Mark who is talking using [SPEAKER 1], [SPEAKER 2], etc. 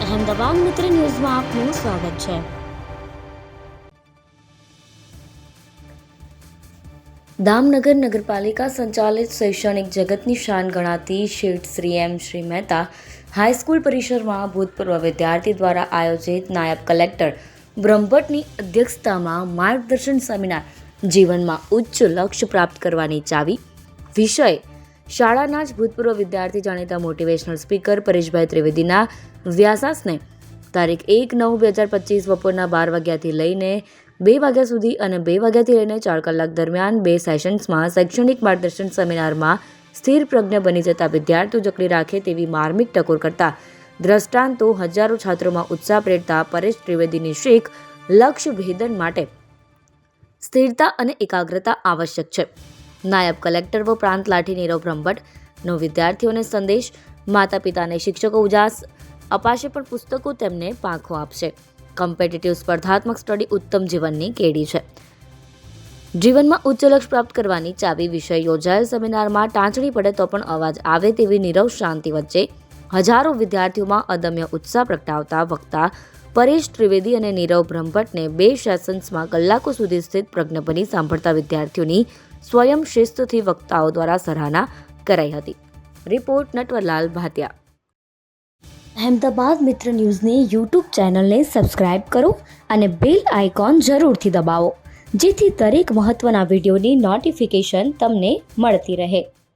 [SPEAKER 1] અહેમદાબાદ મિત્ર ન્યૂઝમાં આપનું સ્વાગત છે। દામનગર નગરપાલિકા સંચાલિત શૈક્ષણિક જગતની શાન ગણાતી શેઠ શ્રી એમ શ્રી મહેતા હાઈસ્કૂલ પરિસરમાં ભૂતપૂર્વ વિદ્યાર્થી દ્વારા આયોજિત નાયબ કલેક્ટર બ્રહ્મભટ્ટની અધ્યક્ષતામાં માર્ગદર્શન સેમિનાર જીવનમાં ઉચ્ચ લક્ષ્ય પ્રાપ્ત કરવાની ચાવી વિષય શાળાના જ ભૂતપૂર્વ વિદ્યાર્થી જાણીતા મોટિવેશનલ સ્પીકર પરેશભાઈ ત્રિવેદીના વ્યાસાસને તારીખ 1/9/2025 બપોરના 12 વાગ્યાથી લઈને 2 વાગ્યા સુધી અને 2 વાગ્યાથી લઈને 4 કલાક દરમિયાન 2 સેશન્સમાં શૈક્ષણિક માર્ગદર્શન સેમિનારમાં સ્થિર પ્રજ્ઞ બની જતા વિદ્યાર્થીઓ જકડી રાખે તેવી માર્મિક ટકોર કરતા દ્રષ્ટાંતો હજારો છાત્રોમાં ઉત્સાહ પ્રેરતા પરેશ ત્રિવેદીની શીખ લક્ષ્ય ભેદન માટે સ્થિરતા અને એકાગ્રતા આવશ્યક છે। નાયબ કલેક્ટર વ પ્રાંત લાઠી નીરવ બ્રહ્મભટ્ટનો વિદ્યાર્થીઓને સંદેશ માતા પિતાને શિક્ષકો ઉજાસ અપાશે પણ પુસ્તકો તેમને પાંખો આપશે। કોમ્પિટિટિવ સ્પર્ધાત્મક સ્ટડી ઉત્તમ જીવનની કેડી છે। જીવનમાં ઉચ્ચ લક્ષ્ય પ્રાપ્ત કરવાની ચાવી વિષય યોજાયેલ સેમિનારમાં ટાંચણી પડે તો પણ અવાજ આવે તેવી નીરવ શાંતિ વચ્ચે હજારો વિદ્યાર્થીઓમાં અદમ્ય ઉત્સાહ પ્રગટાવતા વક્તા પરેશ ત્રિવેદી અને નીરવ બ્રહ્મભટ્ટને 2 સેશન્સમાં કલાકો સુધી સ્થિત પ્રજ્ઞ બની સાંભળતા વિદ્યાર્થીઓની સ્વયં શિસ્તથી વક્તાઓ દ્વારા સરાહના કરાઈ હતી। રિપોર્ટ નટવરલાલ ભાટિયા। અહેમદાબાદ મિત્ર ન્યૂઝની યુટ્યુબ ચેનલને સબસ્ક્રાઇબ કરો અને બેલ આઇકોન જરૂરથી દબાવો જેથી દરેક મહત્વના વિડીયોની નોટિફિકેશન તમને મળતી રહે।